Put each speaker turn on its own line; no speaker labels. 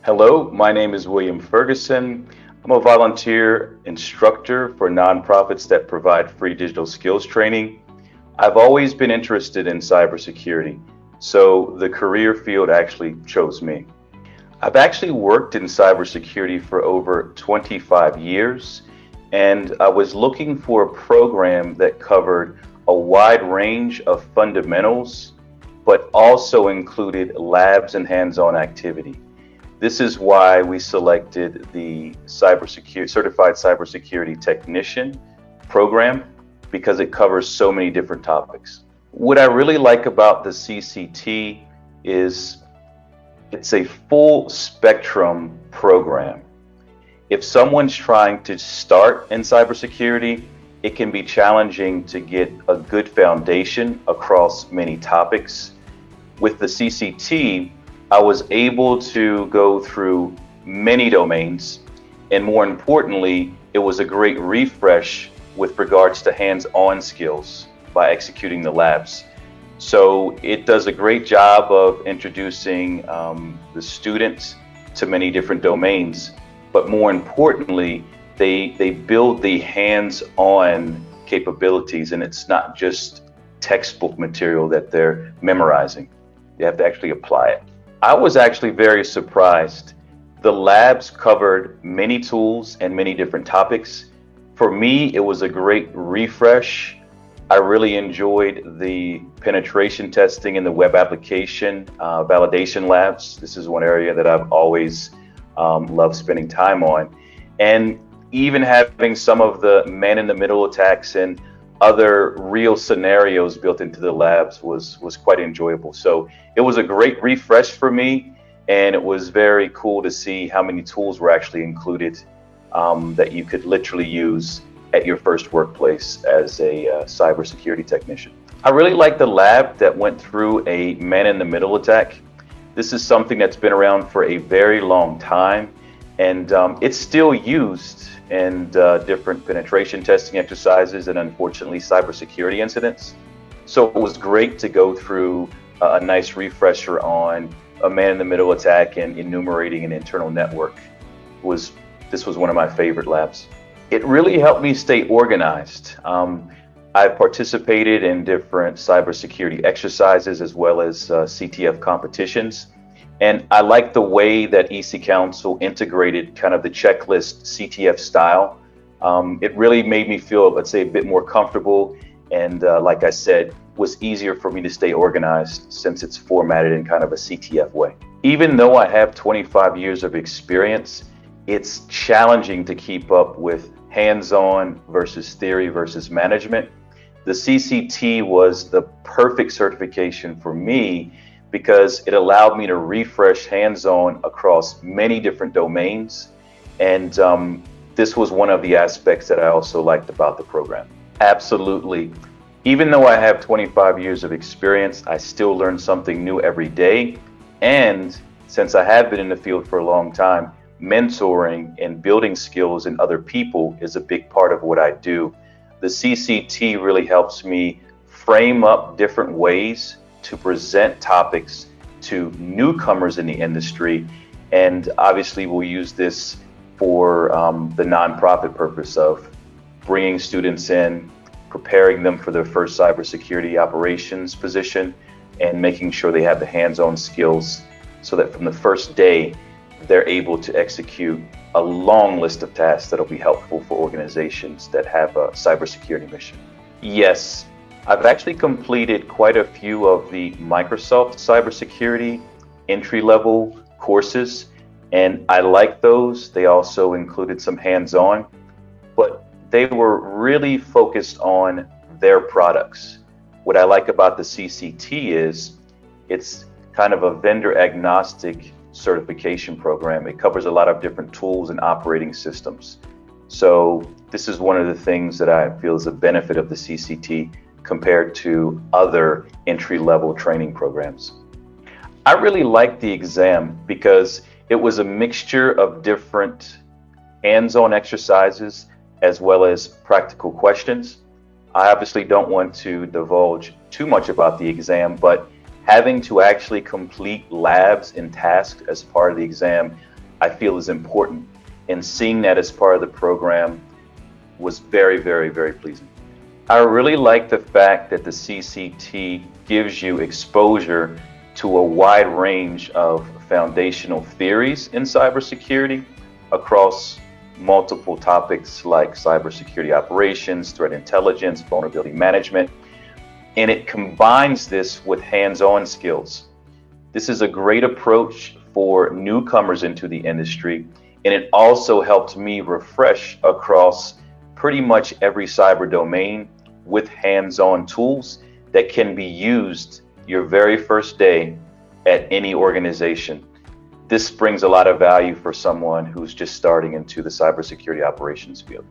Hello, my name is William Ferguson. I'm a volunteer instructor for nonprofits that provide free digital skills training. I've always been interested in cybersecurity, so the career field actually chose me. I've actually worked in cybersecurity for over 25 years, and I was looking for a program that covered a wide range of fundamentals, but also included labs and hands-on activity. This is why we selected the certified cybersecurity technician program because it covers so many different topics. What I really like about the CCT is it's a full spectrum program. If someone's trying to start in cybersecurity, it can be challenging to get a good foundation across many topics. With the CCT, I was able to go through many domains, and more importantly, it was a great refresh with regards to hands-on skills by executing the labs. So it does a great job of introducing the students to many different domains, but more importantly, they build the hands-on capabilities, and it's not just textbook material that they're memorizing. They have to actually apply it. I was actually very surprised. The labs covered many tools and many different topics. For me, it was a great refresh. I really enjoyed the penetration testing and the web application validation labs. This is one area that I've always loved spending time on. And even having some of the man-in-the-middle attacks and other real scenarios built into the labs was quite enjoyable. So it was a great refresh for me, and it was very cool to see how many tools were actually included that you could literally use at your first workplace as a cybersecurity technician. I really like the lab that went through a man-in-the-middle attack. This is something that's been around for a very long time, and it's still used in different penetration testing exercises and unfortunately cybersecurity incidents. So it was great to go through a nice refresher on a man-in-the-middle attack and enumerating an internal network. This was one of my favorite labs. It really helped me stay organized. I've participated in different cybersecurity exercises as well as CTF competitions. And I like the way that EC Council integrated kind of the checklist CTF style. It really made me feel, let's say, a bit more comfortable. And like I said, was easier for me to stay organized since it's formatted in kind of a CTF way. Even though I have 25 years of experience, it's challenging to keep up with hands-on versus theory versus management. The CCT was the perfect certification for me because it allowed me to refresh hands-on across many different domains. And this was one of the aspects that I also liked about the program. Absolutely. Even though I have 25 years of experience, I still learn something new every day. And since I have been in the field for a long time, mentoring and building skills in other people is a big part of what I do. The CCT really helps me frame up different ways to present topics to newcomers in the industry. And obviously we'll use this for the nonprofit purpose of bringing students in, preparing them for their first cybersecurity operations position, and making sure they have the hands-on skills so that from the first day, they're able to execute a long list of tasks that'll be helpful for organizations that have a cybersecurity mission. Yes, I've actually completed quite a few of the Microsoft cybersecurity entry-level courses, and I like those. They also included some hands-on, but they were really focused on their products. What I like about the CCT is it's kind of a vendor agnostic certification program. It covers a lot of different tools and operating systems. So this is one of the things that I feel is a benefit of the CCT compared to other entry-level training programs. I really liked the exam because it was a mixture of different hands-on exercises as well as practical questions. I obviously don't want to divulge too much about the exam, but having to actually complete labs and tasks as part of the exam I feel is important. And seeing that as part of the program was very, very, very pleasing. I really like the fact that the CCT gives you exposure to a wide range of foundational theories in cybersecurity across multiple topics like cybersecurity operations, threat intelligence, vulnerability management, and it combines this with hands-on skills. This is a great approach for newcomers into the industry, and it also helped me refresh across pretty much every cyber domain with hands-on tools that can be used your very first day at any organization. This brings a lot of value for someone who's just starting into the cybersecurity operations field.